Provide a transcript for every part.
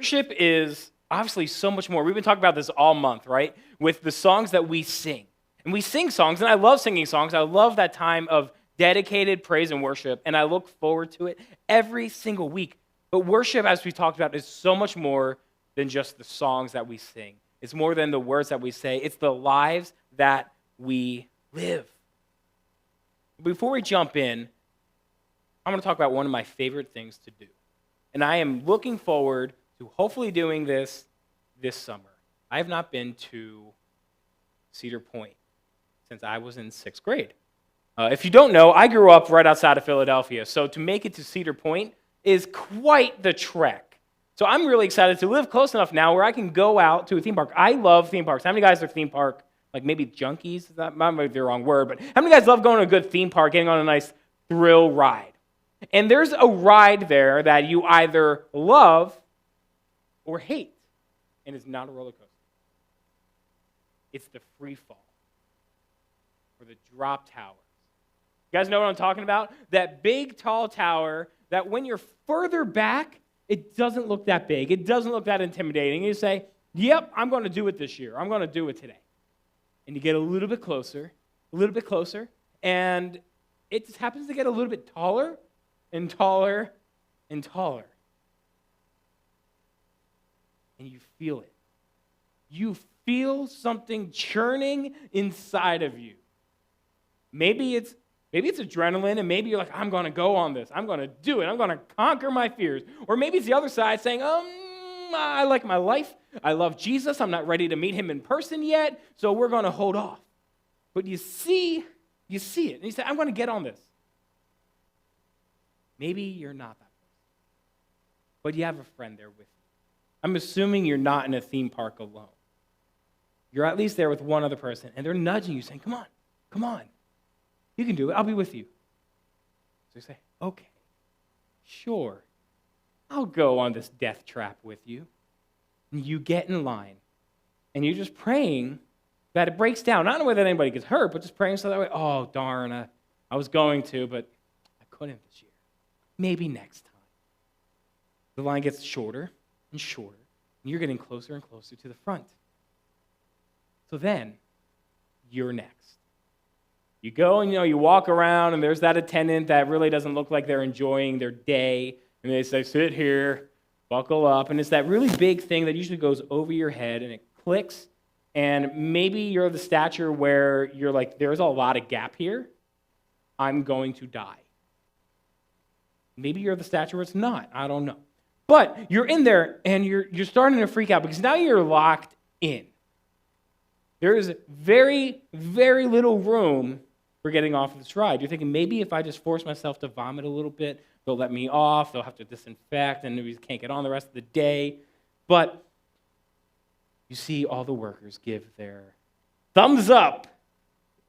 Worship is obviously so much more. We've been talking about this all month, right? With the songs that we sing. And we sing songs, and I love singing songs. I love that time of dedicated praise and worship, and I look forward to it every single week. But worship, as we talked about, is so much more than just the songs that we sing. It's more than the words that we say. It's the lives that we live. Before we jump in, I'm going to talk about one of my favorite things to do. And I am looking forward to hopefully doing this summer. I have not been to Cedar Point since I was in 6th grade. If you don't know, I grew up right outside of Philadelphia, so to make it to Cedar Point is quite the trek. So I'm really excited to live close enough now where I can go out to a theme park. I love theme parks. How many guys are theme park, like maybe junkies? That might be the wrong word, but how many guys love going to a good theme park, getting on a nice thrill ride? And there's a ride there that you either love or hate, and it's not a roller coaster. It's the free fall, or the drop tower. You guys know what I'm talking about? That big, tall tower that when you're further back, it doesn't look that big. It doesn't look that intimidating. You say, yep, I'm going to do it this year. I'm going to do it today. And you get a little bit closer, and it just happens to get a little bit taller and taller and taller. And you feel it. You feel something churning inside of you. Maybe it's adrenaline, and maybe you're like, I'm going to go on this. I'm going to do it. I'm going to conquer my fears. Or maybe it's the other side saying, I like my life. I love Jesus. I'm not ready to meet him in person yet, so we're going to hold off. But you see it, and you say, I'm going to get on this. Maybe you're not that person, but you have a friend there with you. I'm assuming you're not in a theme park alone. You're at least there with one other person, and they're nudging you, saying, come on. You can do it. I'll be with you. So you say, okay, sure. I'll go on this death trap with you. And you get in line, and you're just praying that it breaks down. Not in a way that anybody gets hurt, but just praying so that way, oh, darn, I was going to, but I couldn't this year. Maybe next time. The line gets shorter and shorter, and you're getting closer and closer to the front. So then, you're next. You go and, you walk around, and there's that attendant that really doesn't look like they're enjoying their day, and they say, sit here, buckle up, and it's that really big thing that usually goes over your head, and it clicks, and maybe you're the stature where you're like, there's a lot of gap here, I'm going to die. Maybe you're the stature where it's not, I don't know. But you're in there, and you're starting to freak out, because now you're locked in. There is very, very little room for getting off of this ride. You're thinking, maybe if I just force myself to vomit a little bit, they'll let me off, they'll have to disinfect, and we can't get on the rest of the day. But you see all the workers give their thumbs up.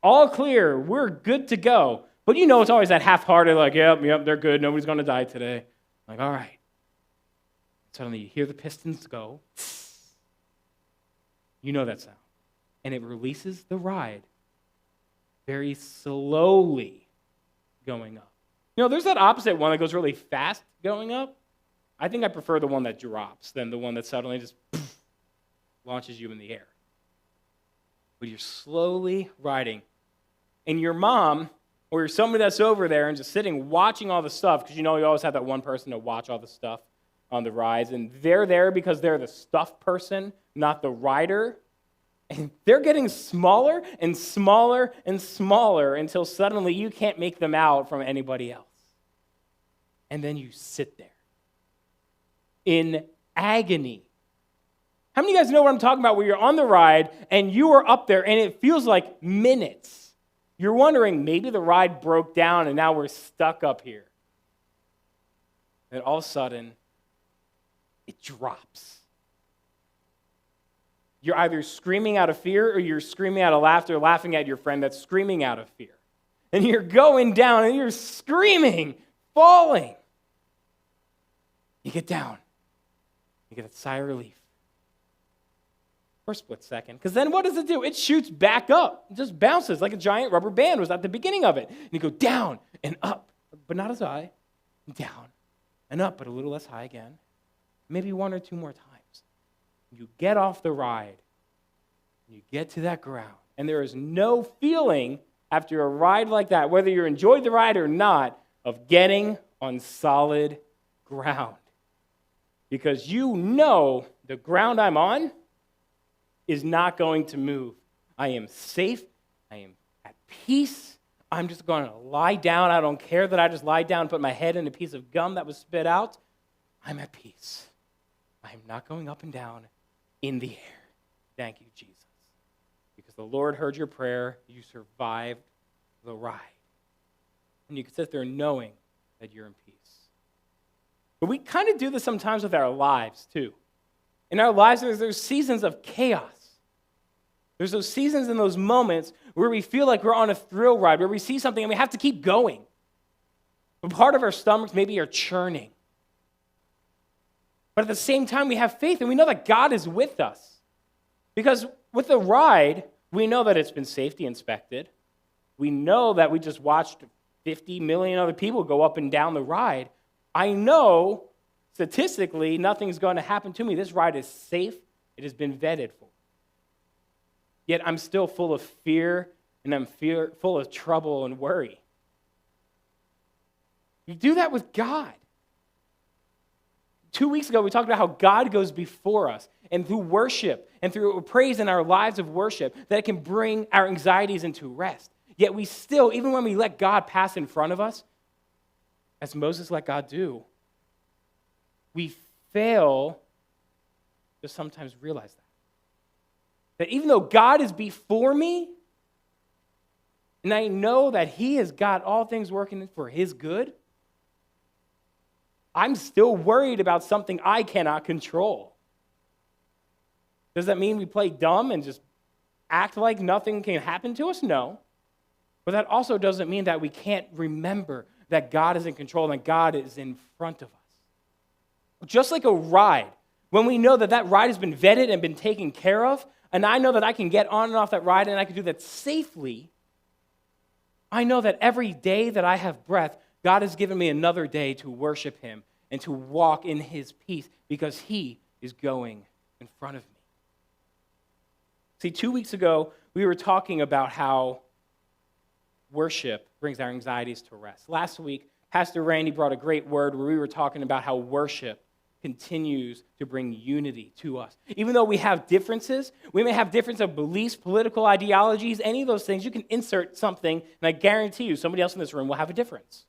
All clear, we're good to go. But it's always that half-hearted, like, yep, they're good, nobody's going to die today. Like, all right. Suddenly you hear the pistons go. You know that sound. And it releases the ride very slowly going up. There's that opposite one that goes really fast going up. I think I prefer the one that drops than the one that suddenly just launches you in the air. But you're slowly riding. And your mom, or you're somebody that's over there and just sitting watching all the stuff, because you always have that one person to watch all the stuff on the rides, and they're there because they're the stuff person, not the rider. And they're getting smaller and smaller and smaller until suddenly you can't make them out from anybody else. And then you sit there in agony. How many of you guys know what I'm talking about, where you're on the ride and you are up there and it feels like minutes? You're wondering, maybe the ride broke down and now we're stuck up here. And all of a sudden, it drops. You're either screaming out of fear or you're screaming out of laughter, laughing at your friend that's screaming out of fear. And you're going down and you're screaming, falling. You get down. You get a sigh of relief. For a split second. Because then what does it do? It shoots back up. It just bounces like a giant rubber band was at the beginning of it. And you go down and up, but not as high. Down and up, but a little less high again. maybe one or two more times. You get off the ride, you get to that ground, and there is no feeling after a ride like that, whether you enjoyed the ride or not, of getting on solid ground. Because you know the ground I'm on is not going to move. I am safe. I am at peace. I'm just going to lie down. I don't care that I just lie down and put my head in a piece of gum that was spit out. I'm at peace. I am not going up and down in the air. Thank you, Jesus. Because the Lord heard your prayer. You survived the ride. And you can sit there knowing that you're in peace. But we kind of do this sometimes with our lives, too. In our lives, there's seasons of chaos. There's those seasons and those moments where we feel like we're on a thrill ride, where we see something and we have to keep going. But part of our stomachs maybe are churning. But at the same time, we have faith and we know that God is with us. Because with the ride, we know that it's been safety inspected. We know that we just watched 50 million other people go up and down the ride. I know, statistically, nothing's going to happen to me. This ride is safe. It has been vetted for. Yet I'm still full of fear, and I'm full of trouble and worry. You do that with God. 2 weeks ago, we talked about how God goes before us, and through worship and through praise in our lives of worship, that it can bring our anxieties into rest. Yet we still, even when we let God pass in front of us, as Moses let God do, we fail to sometimes realize that. That even though God is before me, and I know that He has got all things working for His good, I'm still worried about something I cannot control. Does that mean we play dumb and just act like nothing can happen to us? No. But that also doesn't mean that we can't remember that God is in control and God is in front of us. Just like a ride, when we know that that ride has been vetted and been taken care of, and I know that I can get on and off that ride and I can do that safely, I know that every day that I have breath, God has given me another day to worship Him and to walk in His peace because He is going in front of me. See, 2 weeks ago, we were talking about how worship brings our anxieties to rest. Last week, Pastor Randy brought a great word where we were talking about how worship continues to bring unity to us. Even though we have differences, we may have difference of beliefs, political ideologies, any of those things, you can insert something, and I guarantee you somebody else in this room will have a difference.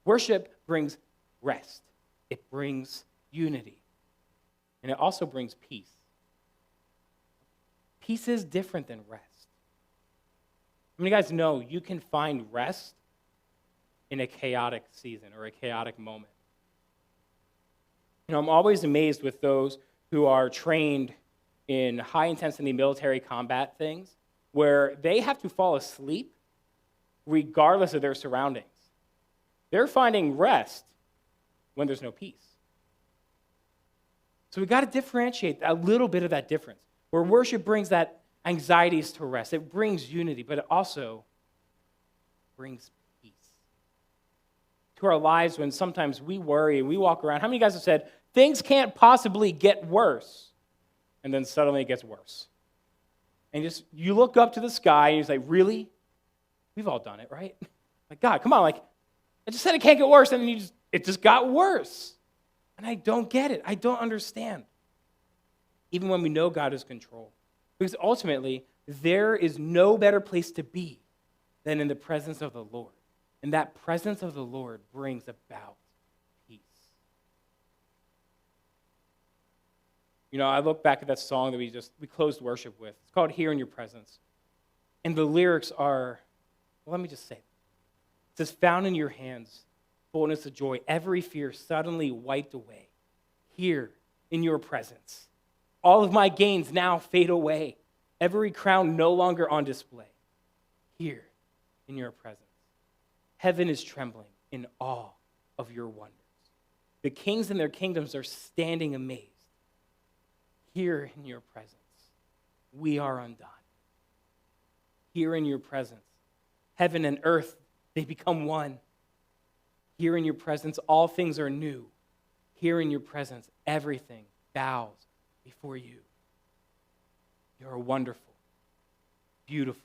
Worship brings rest. It brings unity. And it also brings peace. Peace is different than rest. How many of you guys know you can find rest in a chaotic season or a chaotic moment? You know, I'm always amazed with those who are trained in high-intensity military combat things where they have to fall asleep regardless of their surroundings. They're finding rest when there's no peace. So we've got to differentiate a little bit of that difference, where worship brings that anxieties to rest. It brings unity, but it also brings peace to our lives when sometimes we worry and we walk around. How many of you guys have said, things can't possibly get worse, and then suddenly it gets worse? And just you look up to the sky and you're like, really? We've all done it, right? Like, God, come on, like, I just said it can't get worse, and then it just got worse. And I don't get it. I don't understand. Even when we know God is in control. Because ultimately, there is no better place to be than in the presence of the Lord. And that presence of the Lord brings about peace. You know, I look back at that song that we closed worship with. It's called Here in Your Presence. And the lyrics are, well, let me just say it. It says, found in your hands, fullness of joy, every fear suddenly wiped away. Here in your presence. All of my gains now fade away. Every crown no longer on display. Here in your presence. Heaven is trembling in awe of your wonders. The kings and their kingdoms are standing amazed. Here in your presence, we are undone. Here in your presence, heaven and earth, they become one. Here in your presence, all things are new. here in your presence, everything bows before you. You're wonderful, beautiful,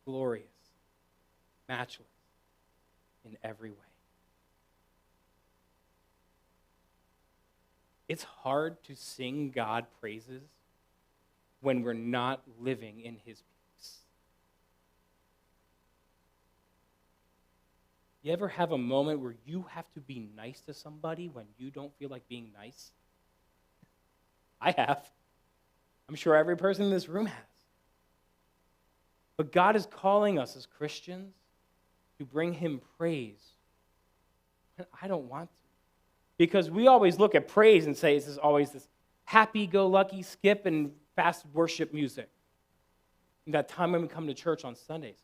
glorious, matchless in every way. It's hard to sing God praises when we're not living in his peace. You ever have a moment where you have to be nice to somebody when you don't feel like being nice? I have. I'm sure every person in this room has. But God is calling us as Christians to bring him praise. I don't want to. Because we always look at praise and say it's always this happy-go-lucky skip and fast worship music. And that time when we come to church on Sundays.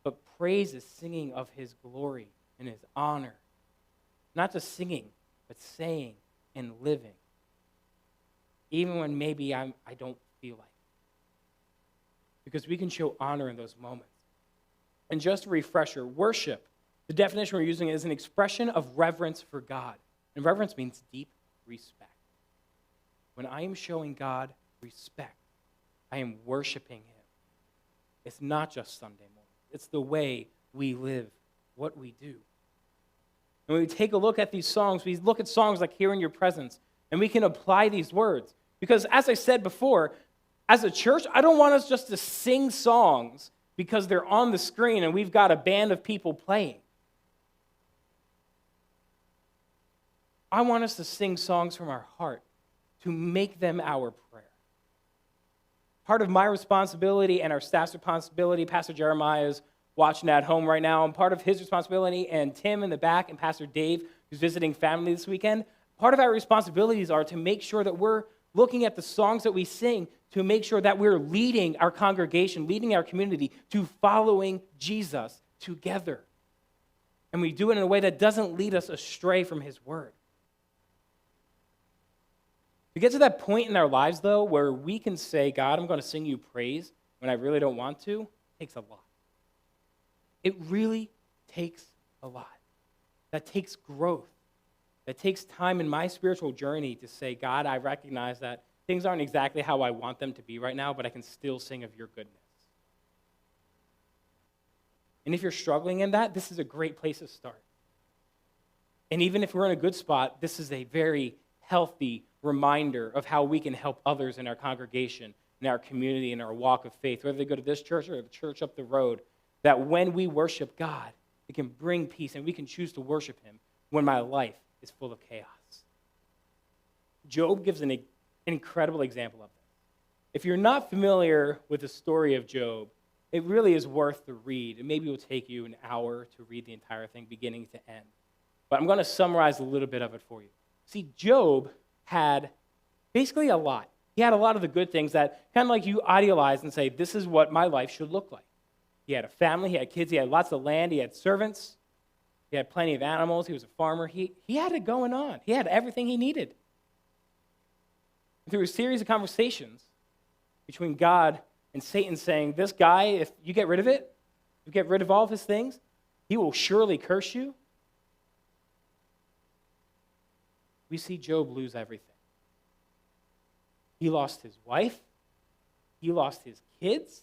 But praise is singing of his glory and his honor. Not just singing, but saying and living. Even when maybe I don't feel like it. Because we can show honor in those moments. And just a refresher, worship, the definition we're using is an expression of reverence for God. And reverence means deep respect. When I am showing God respect, I am worshiping him. It's not just Sunday morning. It's the way we live, what we do. And when we take a look at these songs, we look at songs like Here in Your Presence, and we can apply these words. Because as I said before, as a church, I don't want us just to sing songs because they're on the screen and we've got a band of people playing. I want us to sing songs from our heart to make them our prayer. Part of my responsibility and our staff's responsibility, Pastor Jeremiah is watching at home right now, and part of his responsibility, and Tim in the back, and Pastor Dave, who's visiting family this weekend, part of our responsibilities are to make sure that we're looking at the songs that we sing to make sure that we're leading our congregation, leading our community to following Jesus together. And we do it in a way that doesn't lead us astray from his word. To get to that point in our lives, though, where we can say, God, I'm going to sing you praise when I really don't want to, takes a lot. It really takes a lot. That takes growth. That takes time in my spiritual journey to say, God, I recognize that things aren't exactly how I want them to be right now, but I can still sing of your goodness. And if you're struggling in that, this is a great place to start. And even if we're in a good spot, this is a very healthy reminder of how we can help others in our congregation, in our community, in our walk of faith, whether they go to this church or the church up the road, that when we worship God, it can bring peace, and we can choose to worship him when my life is full of chaos. Job gives an incredible example of this. If you're not familiar with the story of Job, it really is worth the read. And maybe it will take you an hour to read the entire thing beginning to end. But I'm going to summarize a little bit of it for you. See, Job had basically a lot. He had a lot of the good things that kind of like you idealize and say, this is what my life should look like. He had a family, he had kids, he had lots of land, he had servants, he had plenty of animals, he was a farmer. He had it going on. He had everything he needed. And through a series of conversations between God and Satan saying, this guy, if you get rid of it, you get rid of all of his things, he will surely curse you. We see Job lose everything. He lost his wife. He lost his kids.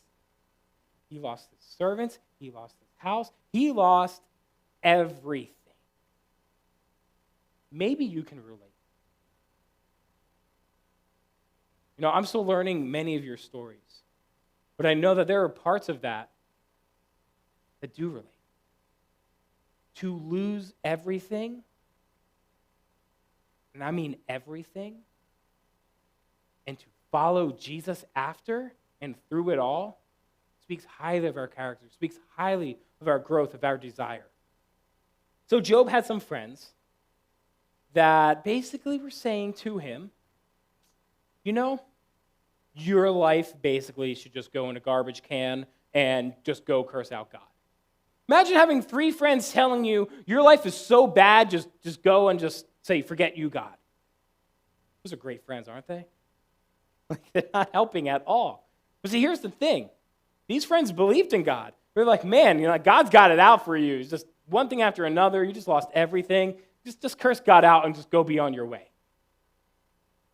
He lost his servants. He lost his house. He lost everything. Maybe you can relate. You know, I'm still learning many of your stories, but I know that there are parts of that do relate. To lose everything, and I mean everything, and to follow Jesus after and through it all, speaks highly of our character, speaks highly of our growth, of our desire. So Job had some friends that basically were saying to him, you know, your life basically should just go in a garbage can and just go curse out God. Imagine having 3 friends telling you your life is so bad, just go and just say, forget you, God. Those are great friends, aren't they? Like, they're not helping at all. But see, here's the thing. These friends believed in God. They're like, man, you know, God's got it out for you. It's just one thing after another. You just lost everything. Just curse God out and just go be on your way.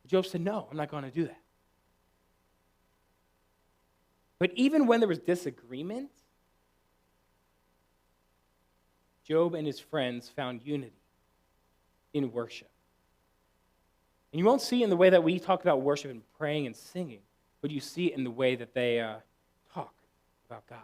Job said, no, I'm not going to do that. But even when there was disagreement, Job and his friends found unity in worship. And you won't see it in the way that we talk about worship and praying and singing, but you see it in the way that they talk about God.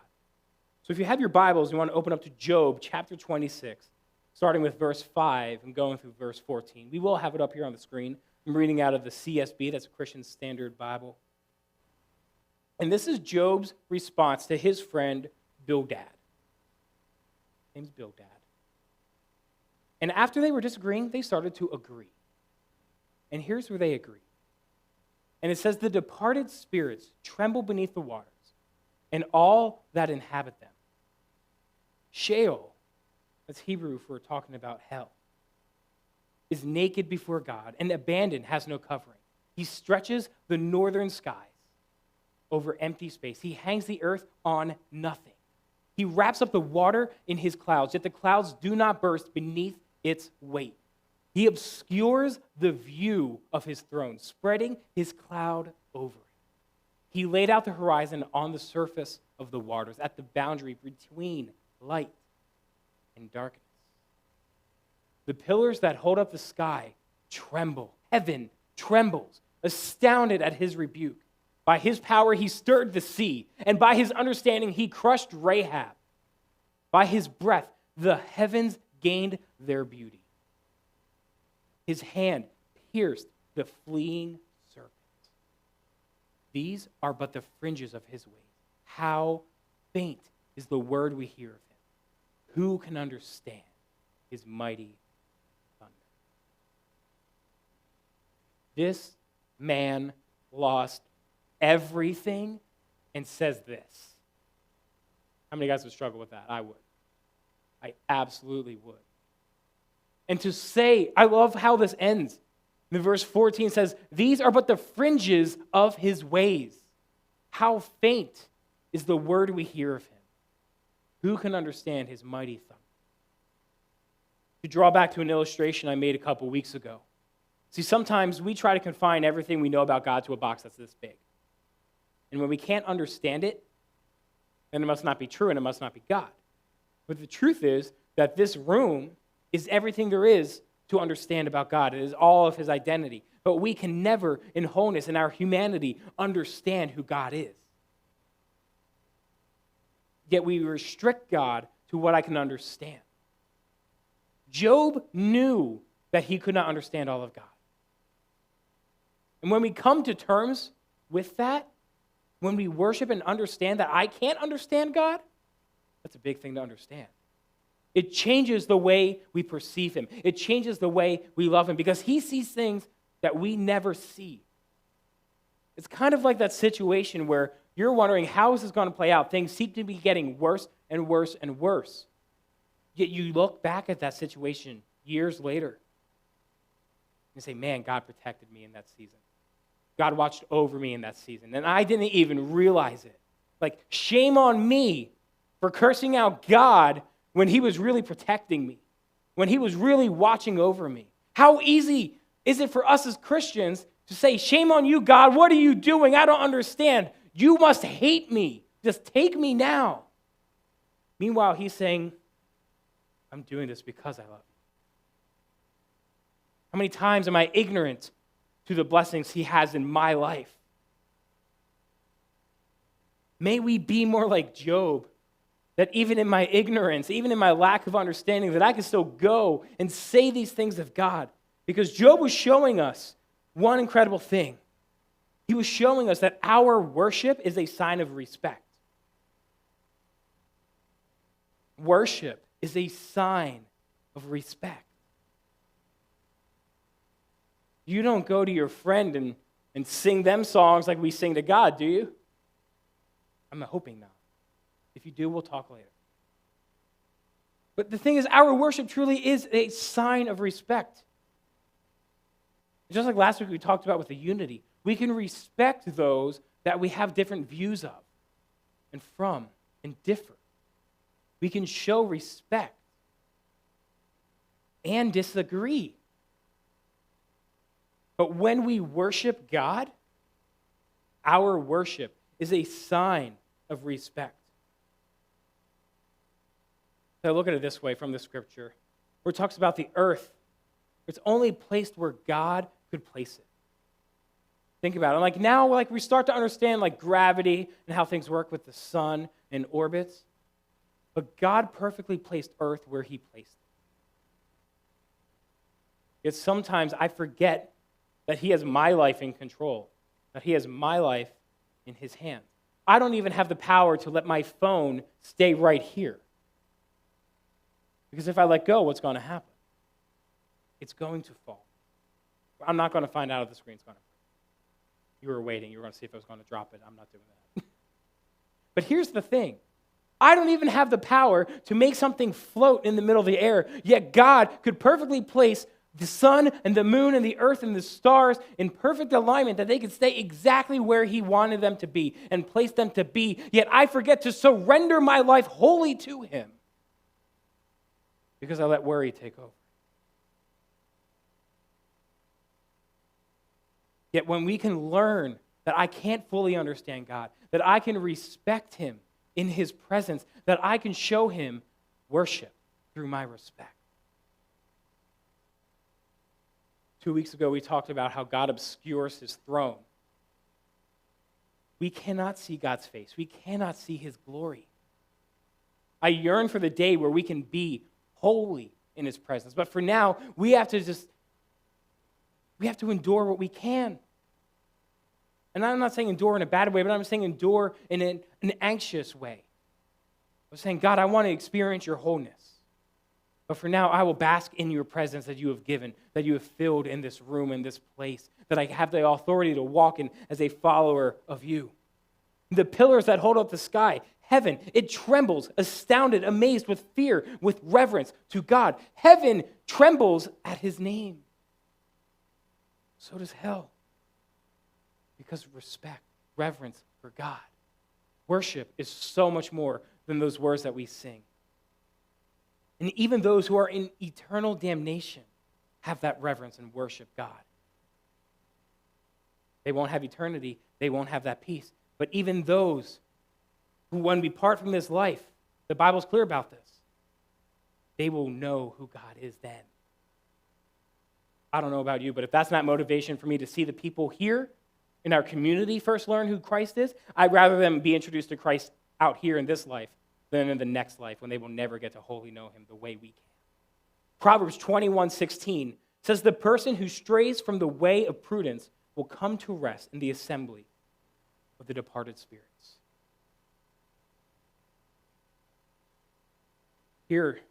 So if you have your Bibles, you want to open up to Job chapter 26, starting with verse 5 and going through verse 14. We will have it up here on the screen. I'm reading out of the CSB, that's a Christian Standard Bible. And this is Job's response to his friend Bildad. His name's Bildad. And after they were disagreeing, they started to agree. And here's where they agree. And it says, the departed spirits tremble beneath the waters, and all that inhabit them. Sheol, that's Hebrew for talking about hell, is naked before God and abandoned, has no covering. He stretches the northern skies over empty space. He hangs the earth on nothing. He wraps up the water in his clouds, yet the clouds do not burst beneath its weight. He obscures the view of his throne, spreading his cloud over it. He laid out the horizon on the surface of the waters, at the boundary between light and darkness. The pillars that hold up the sky tremble. Heaven trembles, astounded at his rebuke. By his power he stirred the sea, and by his understanding he crushed Rahab. By his breath the heavens gained their beauty. His hand pierced the fleeing serpent. These are but the fringes of his ways. How faint is the word we hear of him. Who can understand his mighty thunder? This man lost everything and says this. How many guys would struggle with that? I would. I absolutely would. And to say, I love how this ends. The verse 14 says, these are but the fringes of his ways. How faint is the word we hear of him. Who can understand his mighty thunder? To draw back to an illustration I made a couple weeks ago. See, sometimes we try to confine everything we know about God to a box that's this big. And when we can't understand it, then it must not be true and it must not be God. But the truth is that this room is everything there is to understand about God. It is all of his identity. But we can never, in wholeness, in our humanity, understand who God is. Yet we restrict God to what I can understand. Job knew that he could not understand all of God. And when we come to terms with that, when we worship and understand that I can't understand God, that's a big thing to understand. It changes the way we perceive him. It changes the way we love him because he sees things that we never see. It's kind of like that situation where you're wondering, how is this going to play out? Things seem to be getting worse and worse and worse. Yet you look back at that situation years later and say, man, God protected me in that season. God watched over me in that season. And I didn't even realize it. Like, shame on me for cursing out God when he was really protecting me, when he was really watching over me. How easy is it for us as Christians to say, shame on you, God, what are you doing? I don't understand. You must hate me. Just take me now. Meanwhile, he's saying, I'm doing this because I love you. How many times am I ignorant to the blessings he has in my life? May we be more like Job, that even in my ignorance, even in my lack of understanding, that I can still go and say these things of God. Because Job was showing us one incredible thing. He was showing us that our worship is a sign of respect. Worship is a sign of respect. You don't go to your friend and sing them songs like we sing to God, do you? I'm hoping not. If you do, we'll talk later. But the thing is, our worship truly is a sign of respect. Just like last week we talked about with the unity, we can respect those that we have different views of and from and differ. We can show respect. and disagree. But when we worship God, our worship is a sign of respect. So look at it this way from the scripture, where it talks about the earth. It's only placed where God could place it. Think about it. Now we start to understand gravity and how things work with the sun and orbits. But God perfectly placed earth where he placed it. Yet sometimes I forget that he has my life in control, that he has my life in his hands. I don't even have the power to let my phone stay right here. Because if I let go, what's going to happen? It's going to fall. I'm not going to find out if the screen's going to break. You were waiting. You were going to see if I was going to drop it. I'm not doing that. But here's the thing. I don't even have the power to make something float in the middle of the air, yet God could perfectly place the sun and the moon and the earth and the stars in perfect alignment that they could stay exactly where he wanted them to be and place them to be, yet I forget to surrender my life wholly to him because I let worry take over. Yet when we can learn that I can't fully understand God, that I can respect him in his presence, that I can show him worship through my respect. 2 weeks ago, we talked about how God obscures his throne. We cannot see God's face. We cannot see his glory. I yearn for the day where we can be holy in his presence. But for now, we have to endure what we can. And I'm not saying endure in a bad way, but I'm saying endure in an anxious way. I'm saying, God, I want to experience your wholeness. But for now, I will bask in your presence that you have given, that you have filled in this room, in this place, that I have the authority to walk in as a follower of you. The pillars that hold up the sky, heaven, it trembles, astounded, amazed with fear, with reverence to God. Heaven trembles at his name. So does hell. Because of respect, reverence for God. Worship is so much more than those words that we sing. And even those who are in eternal damnation have that reverence and worship God. They won't have eternity. They won't have that peace. But even those who, when we part from this life, the Bible's clear about this, they will know who God is then. I don't know about you, but if that's not motivation for me to see the people here in our community first learn who Christ is, I'd rather them be introduced to Christ out here in this life than in the next life when they will never get to wholly know him the way we can. Proverbs 21:16 says, the person who strays from the way of prudence will come to rest in the assembly of the departed spirits. Here, it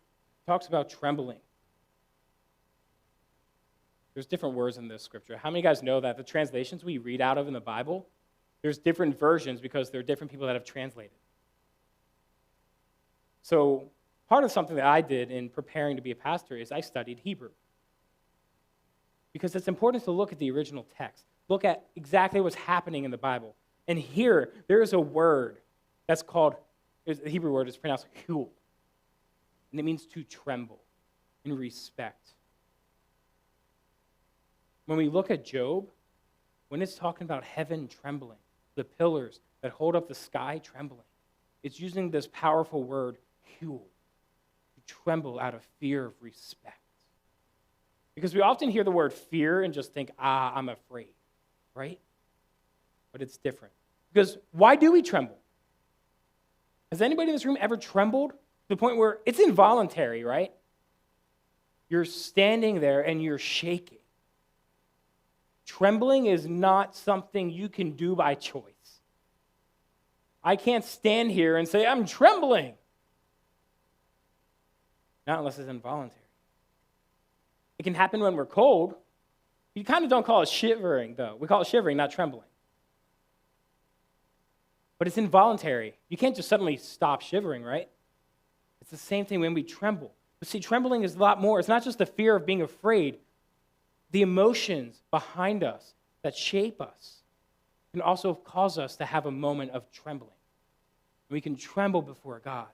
talks about trembling. There's different words in this scripture. How many of you guys know that the translations we read out of in the Bible, there's different versions because there are different people that have translated. So part of something that I did in preparing to be a pastor is I studied Hebrew. Because it's important to look at the original text. Look at exactly what's happening in the Bible. And here, there is a word that's called, the Hebrew word is pronounced hul. And it means to tremble in respect. When we look at Job, when it's talking about heaven trembling, the pillars that hold up the sky trembling, it's using this powerful word, hul, to tremble out of fear of respect. Because we often hear the word fear and just think, I'm afraid, right? But it's different. Because why do we tremble? Has anybody in this room ever trembled to the point where it's involuntary, right? You're standing there and you're shaking. Trembling is not something you can do by choice. I can't stand here and say, I'm trembling. Not unless it's involuntary. It can happen when we're cold. You kind of don't call it shivering, though. We call it shivering, not trembling. But it's involuntary. You can't just suddenly stop shivering, right? It's the same thing when we tremble. But see, trembling is a lot more. It's not just the fear of being afraid. The emotions behind us that shape us can also cause us to have a moment of trembling. We can tremble before God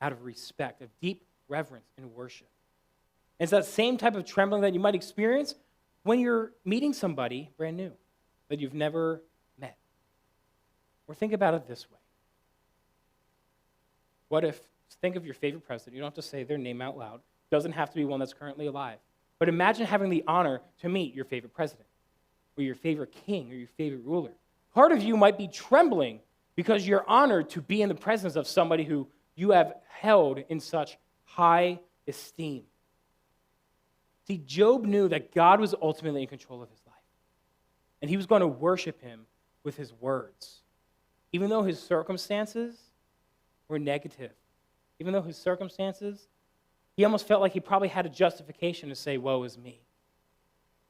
out of respect, of deep reverence and worship. And it's that same type of trembling that you might experience when you're meeting somebody brand new that you've never met. Or think about it this way. What if, think of your favorite president. You don't have to say their name out loud. It doesn't have to be one that's currently alive. But imagine having the honor to meet your favorite president, or your favorite king, or your favorite ruler. Part of you might be trembling because you're honored to be in the presence of somebody who you have held in such high esteem. See, Job knew that God was ultimately in control of his life, and he was going to worship him with his words. Even though his circumstances were negative, even though his circumstances, he almost felt like he probably had a justification to say, woe is me.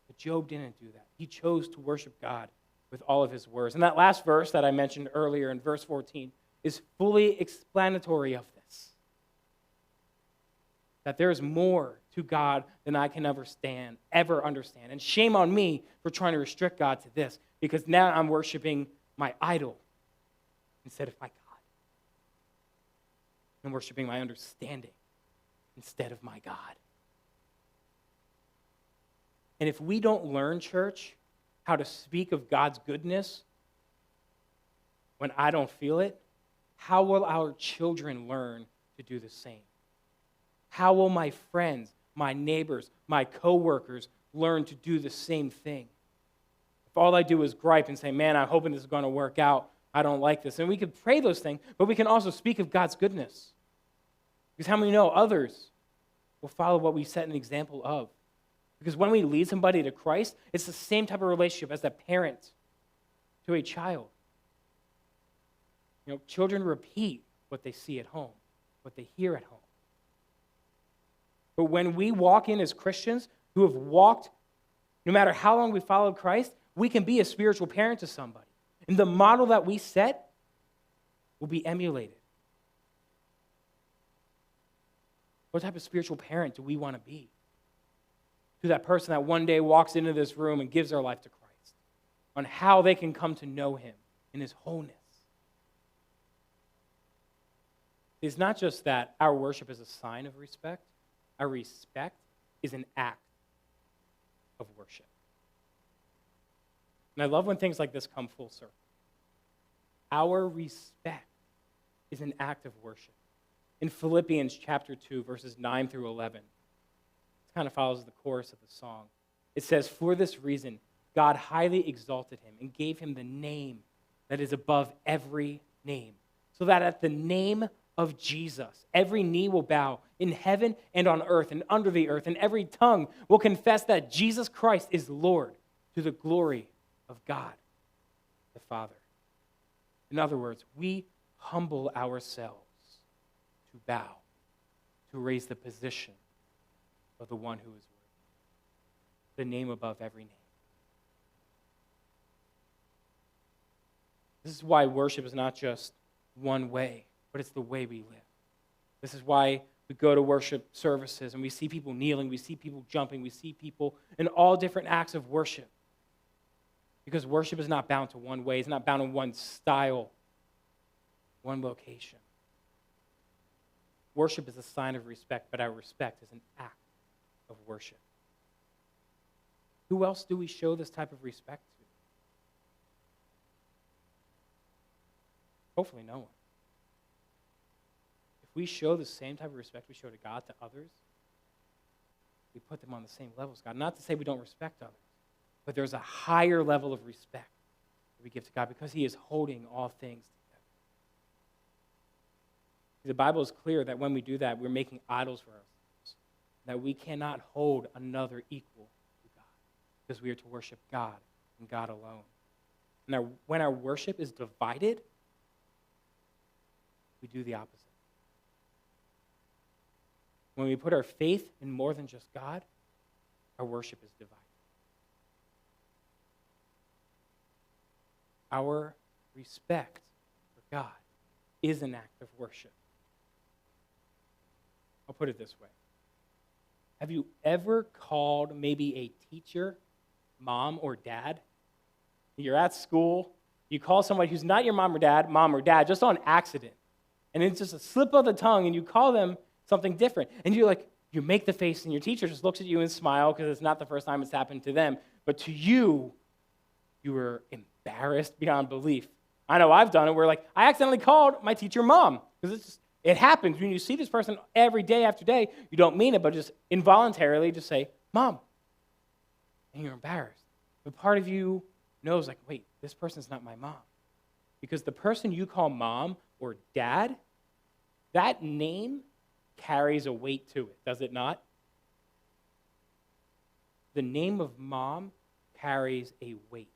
But Job didn't do that. He chose to worship God with all of his words. And that last verse that I mentioned earlier in verse 14 is fully explanatory of this. That there is more to God than I can ever understand. And shame on me for trying to restrict God to this, because now I'm worshiping my idol instead of my God. I'm worshiping my understanding instead of my God. And if we don't learn, church, how to speak of God's goodness when I don't feel it, how will our children learn to do the same? How will my friends, my neighbors, my coworkers learn to do the same thing? If all I do is gripe and say, man, I'm hoping this is going to work out, I don't like this. And we could pray those things, but we can also speak of God's goodness. Because how many know others will follow what we set an example of? Because when we lead somebody to Christ, it's the same type of relationship as a parent to a child. You know, children repeat what they see at home, what they hear at home. But when we walk in as Christians who have walked, no matter how long we followed Christ, we can be a spiritual parent to somebody. And the model that we set will be emulated. What type of spiritual parent do we want to be? To that person that one day walks into this room and gives their life to Christ, on how they can come to know him in his wholeness. It's not just that our worship is a sign of respect. Our respect is an act of worship. And I love when things like this come full circle. Our respect is an act of worship. In Philippians chapter 2, verses 9 through 11, it kind of follows the chorus of the song. It says, for this reason, God highly exalted him and gave him the name that is above every name, so that at the name of Jesus, every knee will bow in heaven and on earth and under the earth, and every tongue will confess that Jesus Christ is Lord, to the glory of God the Father. In other words, we humble ourselves to bow, to raise the position of the one who is worthy, the name above every name. This is why worship is not just one way, but it's the way we live. This is why we go to worship services and we see people kneeling, we see people jumping, we see people in all different acts of worship. Because worship is not bound to one way, it's not bound in one style, one location. Worship is a sign of respect, but our respect is an act of worship. Who else do we show this type of respect to? Hopefully no one. If we show the same type of respect we show to God to others, we put them on the same level as God. Not to say we don't respect others, but there's a higher level of respect that we give to God because he is holding all things together. The Bible is clear that when we do that, we're making idols for ourselves, that we cannot hold another equal to God because we are to worship God and God alone. Now, when our worship is divided, we do the opposite. When we put our faith in more than just God, our worship is divided. Our respect for God is an act of worship. I'll put it this way. Have you ever called maybe a teacher, mom or dad? You're at school, you call somebody who's not your mom or dad, just on accident. And it's just a slip of the tongue, and you call them something different. And you're like, You make the face, and your teacher just looks at you and smiles because it's not the first time it's happened to them. But to you, you were embarrassed beyond belief. I know I've done it where, like, I accidentally called my teacher mom because it happens when you see this person every day after day. You don't mean it, but just involuntarily just say, Mom, and you're embarrassed. But part of you knows, like, wait, this person's not my mom. Because the person you call mom or dad, that name carries a weight to it, does it not? The name of mom carries a weight,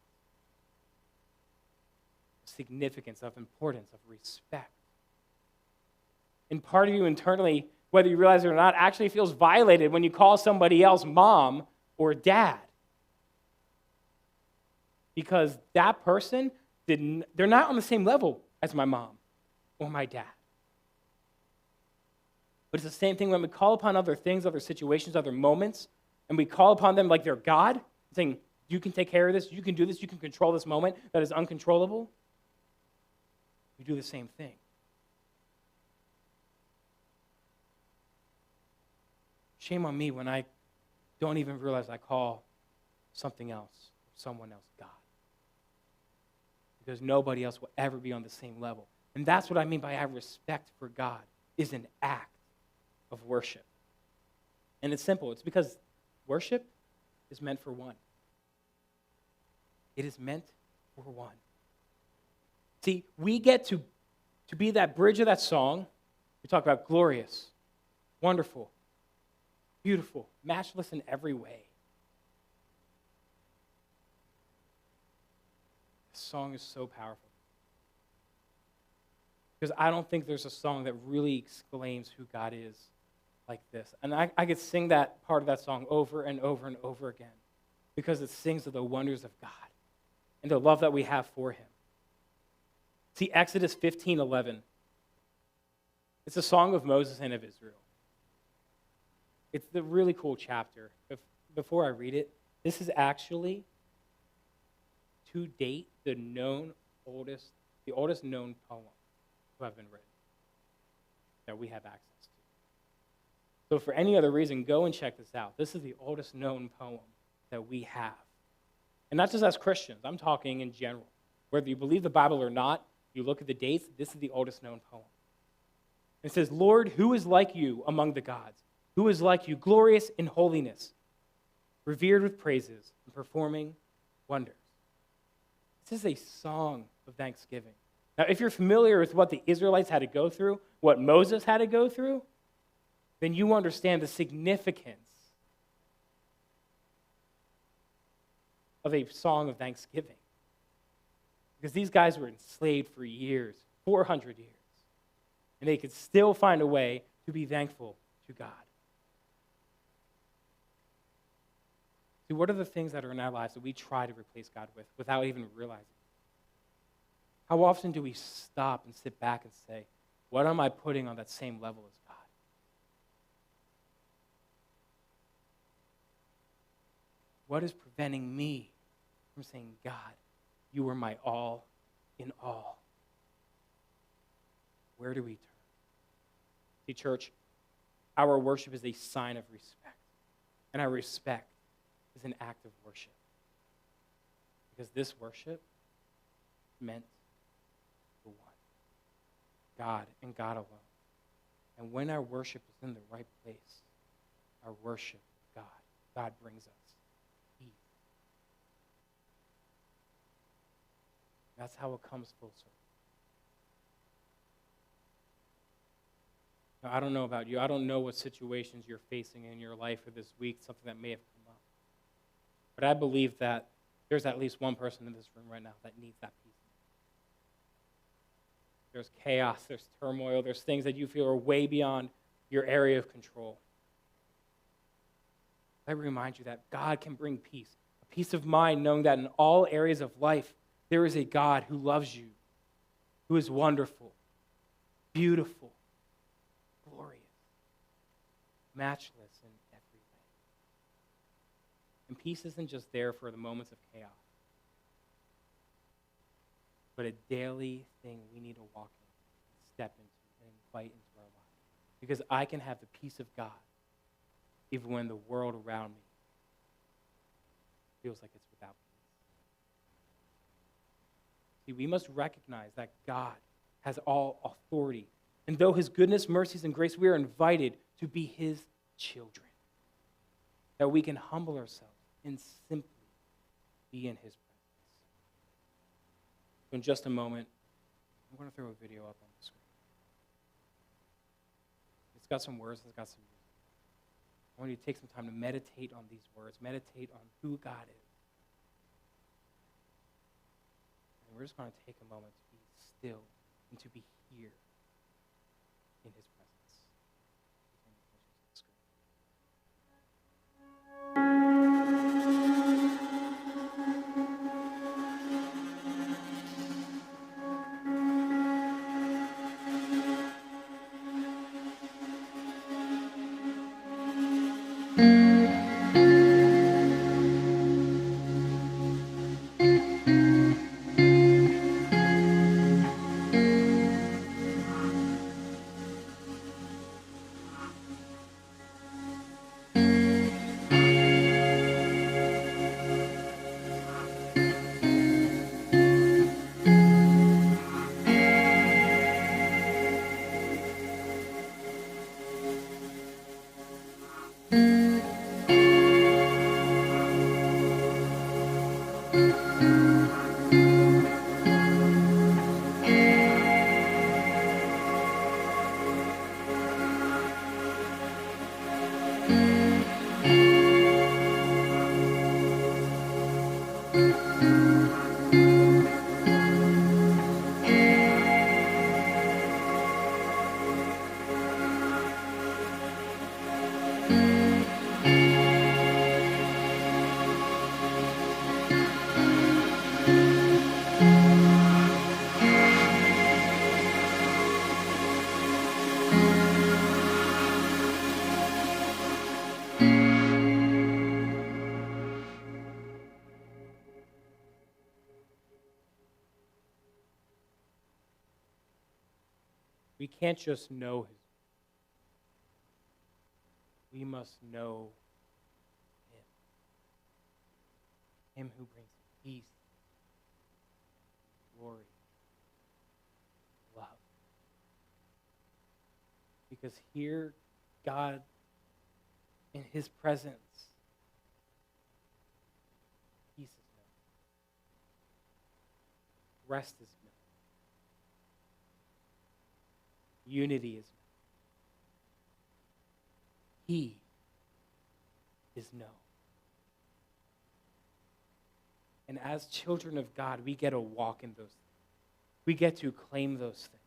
significance, of importance, of respect. And part of you internally, whether you realize it or not, actually feels violated when you call somebody else mom or dad. Because that person, they're not on the same level as my mom or my dad. But it's the same thing when we call upon other things, other situations, other moments, and we call upon them like they're God, saying, you can take care of this, you can do this, you can control this moment that is uncontrollable. We do the same thing. Shame on me when I don't even realize I call something else or someone else God. Because nobody else will ever be on the same level. And that's what I mean by I have respect for God, is an act of worship. And it's simple. It's because worship is meant for one. It is meant for one. See, we get to be that bridge of that song. We talk about glorious, wonderful, beautiful, matchless in every way. This song is so powerful. Because I don't think there's a song that really exclaims who God is like this. And I could sing that part of that song over and over and over again because it sings of the wonders of God and the love that we have for him. See, Exodus 15:11. It's a song of Moses and of Israel. It's the really cool chapter. Before I read it, this is actually, to date, the oldest known poem to have been written that we have access to. So for any other reason, go and check this out. This is the oldest known poem that we have. And not just as Christians, I'm talking in general. Whether you believe the Bible or not, you look at the dates, this is the oldest known poem. It says, Lord, who is like you among the gods? Who is like you, glorious in holiness, revered with praises, and performing wonders? This is a song of thanksgiving. Now, if you're familiar with what the Israelites had to go through, what Moses had to go through, then you understand the significance of a song of thanksgiving. Because these guys were enslaved for years, 400 years, and they could still find a way to be thankful to God. See, what are the things that are in our lives that we try to replace God with without even realizing? How often do we stop and sit back and say, what am I putting on that same level as God? What is preventing me from saying, God, you are my all in all? Where do we turn? See, church, our worship is a sign of respect. And our respect is an act of worship. Because this worship meant for one, God and God alone. And when our worship is in the right place, our worship God, God brings us peace. That's how it comes full circle. Now, I don't know about you. I don't know what situations you're facing in your life or this week, something that may have come up. But I believe that there's at least one person in this room right now that needs that peace. There's chaos, there's turmoil, there's things that you feel are way beyond your area of control. Let me remind you that God can bring peace, a peace of mind knowing that in all areas of life, there is a God who loves you, who is wonderful, beautiful, glorious, matchless in every way. And peace isn't just there for the moments of chaos, but a daily thing we need to walk in, step into, and invite into our lives. Because I can have the peace of God even when the world around me feels like it's without peace. See, we must recognize that God has all authority. And though his goodness, mercies, and grace, we are invited to be his children. That we can humble ourselves and simply be in his presence. So in just a moment, I'm going to throw a video up on the screen. It's got some words, it's got some music. I want you to take some time to meditate on these words, meditate on who God is. And we're just going to take a moment to be still and to be here in his presence. We can't just know his. We must know him. Him who brings peace, glory, love. Because here, God, in his presence, peace is known. Rest is known. Unity is known. He is known. And as children of God, we get to walk in those things. We get to claim those things.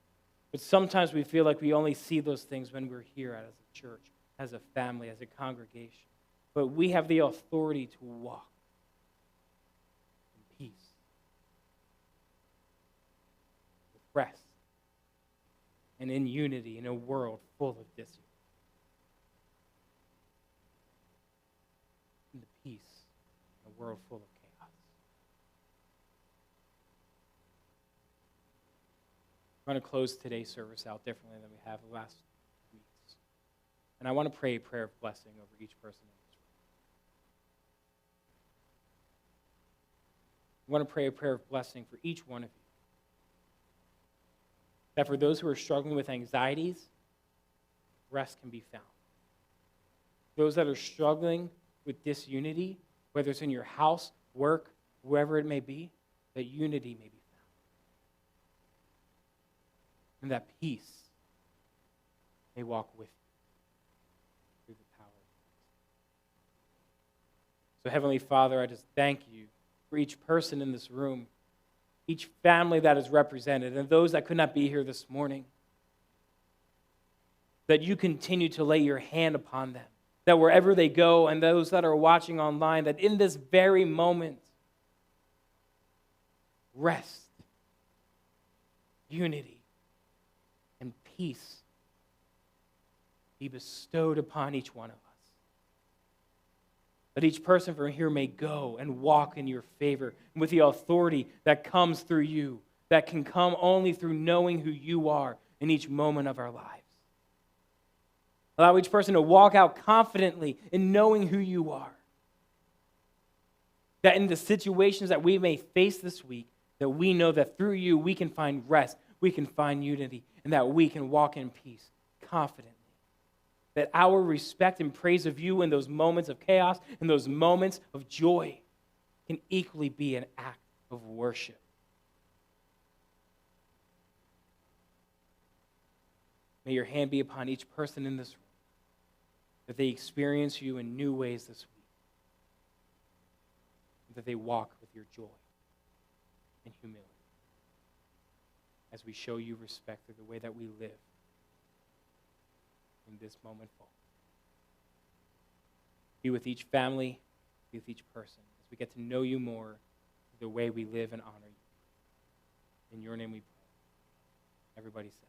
But sometimes we feel like we only see those things when we're here as a church, as a family, as a congregation. But we have the authority to walk in peace, with rest, and in unity in a world full of disunity. In the peace in a world full of chaos. I'm going to close today's service out differently than we have the last weeks. And I want to pray a prayer of blessing over each person in this room. I want to pray a prayer of blessing for each one of you. That for those who are struggling with anxieties, rest can be found. Those that are struggling with disunity, whether it's in your house, work, wherever it may be, that unity may be found. And that peace may walk with you through the power of Christ. So Heavenly Father, I just thank you for each person in this room, each family that is represented, and those that could not be here this morning, that you continue to lay your hand upon them, that wherever they go, and those that are watching online, that in this very moment, rest, unity, and peace be bestowed upon each one of us. That each person from here may go and walk in your favor and with the authority that comes through you, that can come only through knowing who you are in each moment of our lives. Allow each person to walk out confidently in knowing who you are. That in the situations that we may face this week, that we know that through you we can find rest, we can find unity, and that we can walk in peace confidently. That our respect and praise of you in those moments of chaos, in those moments of joy, can equally be an act of worship. May your hand be upon each person in this room, that they experience you in new ways this week, and that they walk with your joy and humility as we show you respect through the way that we live in this moment forward. Be with each family, be with each person as we get to know you more through the way we live and honor you. In your name we pray. Everybody said.